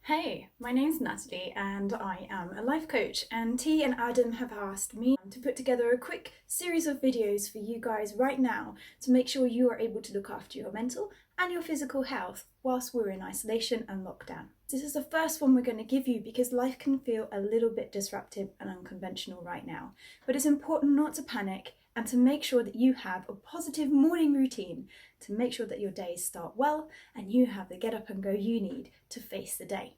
Hey, my name's Natalie and I am a life coach, and T and Adam have asked me to put together a quick series of videos for you guys right now to make sure you are able to look after your mental and your physical health whilst we're in isolation and lockdown. This is the first one we're going to give you because life can feel a little bit disruptive and unconventional right now, but it's important not to panic and to make sure that you have a positive morning routine to make sure that your days start well and you have the get up and go you need to face the day.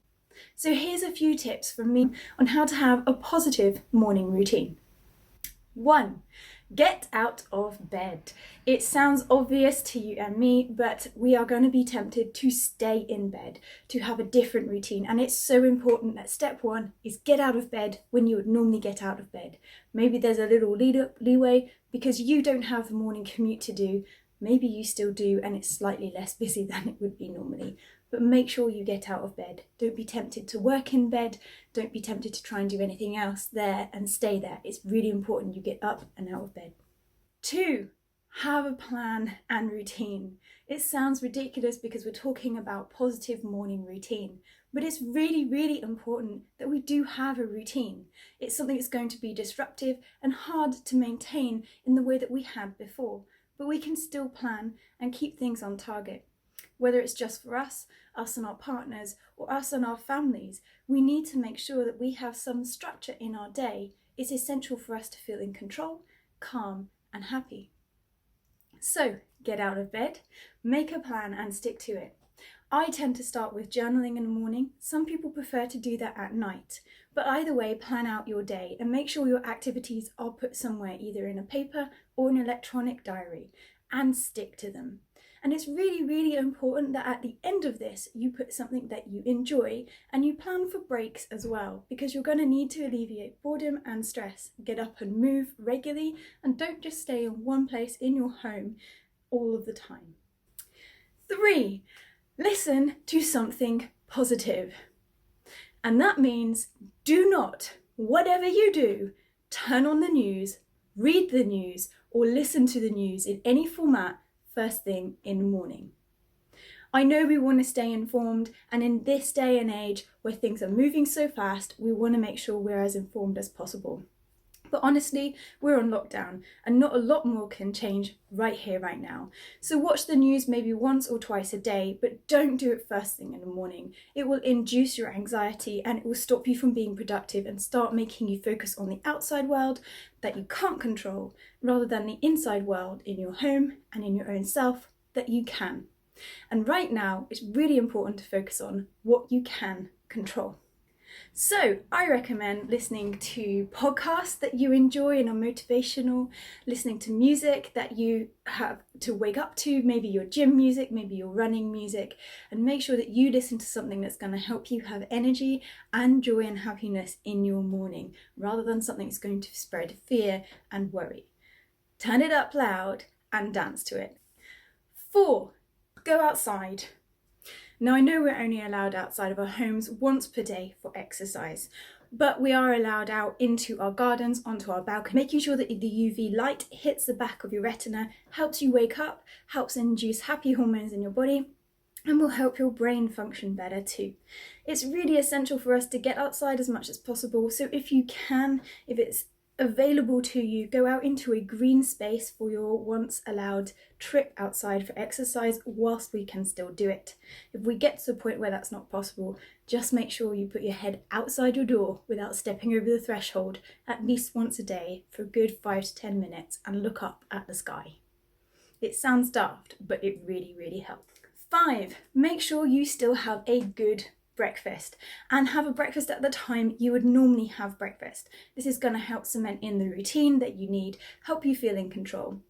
So here's a few tips from me on how to have a positive morning routine. 1. Get out of bed. It sounds obvious to you and me, but we are going to be tempted to stay in bed, to have a different routine. And it's so important that step 1 is get out of bed when you would normally get out of bed. Maybe there's a little leeway because you don't have the morning commute to do. Maybe you still do and it's slightly less busy than it would be normally. But make sure you get out of bed. Don't be tempted to work in bed. Don't be tempted to try and do anything else there and stay there. It's really important you get up and out of bed. 2, have a plan and routine. It sounds ridiculous because we're talking about positive morning routine, but it's really, really important that we do have a routine. It's something that's going to be disruptive and hard to maintain in the way that we had before, but we can still plan and keep things on target. Whether it's just for us and our partners, or us and our families, we need to make sure that we have some structure in our day. It's essential for us to feel in control, calm, and happy. So, get out of bed, make a plan, and stick to it. I tend to start with journaling in the morning. Some people prefer to do that at night. But either way, plan out your day and make sure your activities are put somewhere, either in a paper or an electronic diary, and stick to them. And it's really, really important that at the end of this, you put something that you enjoy and you plan for breaks as well, because you're going to need to alleviate boredom and stress. Get up and move regularly and don't just stay in one place in your home all of the time. 3, listen to something positive. And that means do not, whatever you do, turn on the news, read the news, or listen to the news in any format first thing in the morning. I know we want to stay informed, and in this day and age where things are moving so fast, we want to make sure we're as informed as possible. But honestly, we're on lockdown and not a lot more can change right here, right now. So watch the news maybe once or twice a day, but don't do it first thing in the morning. It will induce your anxiety and it will stop you from being productive and start making you focus on the outside world that you can't control, rather than the inside world in your home and in your own self that you can. And right now, it's really important to focus on what you can control. So I recommend listening to podcasts that you enjoy and are motivational, listening to music that you have to wake up to, maybe your gym music, maybe your running music, and make sure that you listen to something that's going to help you have energy and joy and happiness in your morning, rather than something that's going to spread fear and worry. Turn it up loud and dance to it. 4, go outside. Now, I know we're only allowed outside of our homes once per day for exercise, but we are allowed out into our gardens, onto our balcony. Making sure that the UV light hits the back of your retina helps you wake up, helps induce happy hormones in your body, and will help your brain function better too. It's really essential for us to get outside as much as possible, so if you can, if it's available to you, go out into a green space for your once allowed trip outside for exercise whilst we can still do it. If we get to the point where that's not possible, just make sure you put your head outside your door without stepping over the threshold at least once a day for a good 5 to 10 minutes and look up at the sky. It sounds daft, but it really, really helps. 5, make sure you still have a good breakfast and have a breakfast at the time you would normally have breakfast. This is going to help cement in the routine that you need, help you feel in control.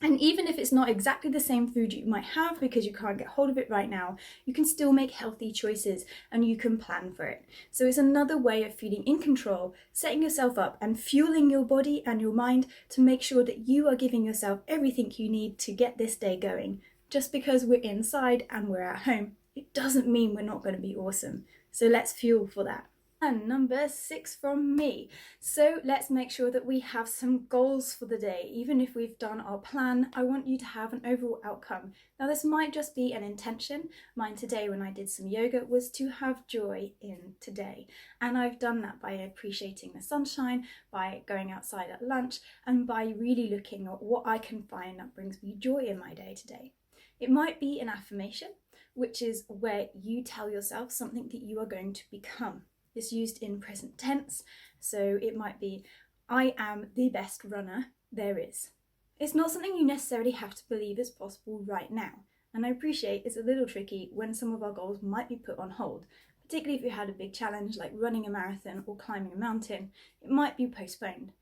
And even if it's not exactly the same food you might have because you can't get hold of it right now, you can still make healthy choices and you can plan for it. So it's another way of feeling in control, setting yourself up and fueling your body and your mind to make sure that you are giving yourself everything you need to get this day going. Just because we're inside and we're at home, it doesn't mean we're not going to be awesome. So let's fuel for that. And number 6 from me. So let's make sure that we have some goals for the day. Even if we've done our plan, I want you to have an overall outcome. Now, this might just be an intention. Mine today, when I did some yoga, was to have joy in today. And I've done that by appreciating the sunshine, by going outside at lunch, and by really looking at what I can find that brings me joy in my day today. It might be an affirmation, which is where you tell yourself something that you are going to become. It's used in present tense, so it might be, I am the best runner there is. It's not something you necessarily have to believe is possible right now, and I appreciate it's a little tricky when some of our goals might be put on hold, particularly if you had a big challenge like running a marathon or climbing a mountain. It might be postponed,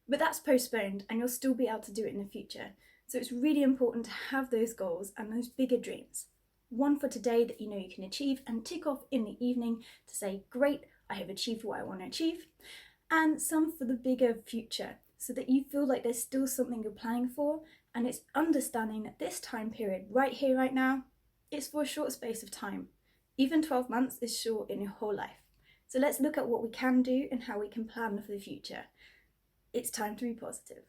but that's postponed and you'll still be able to do it in the future. So it's really important to have those goals and those bigger dreams. One for today that you know you can achieve and tick off in the evening to say, great, I have achieved what I want to achieve, and some for the bigger future so that you feel like there's still something you're planning for, and it's understanding that this time period right here, right now, it's for a short space of time. Even 12 months is short in your whole life. So let's look at what we can do and how we can plan for the future. It's time to be positive.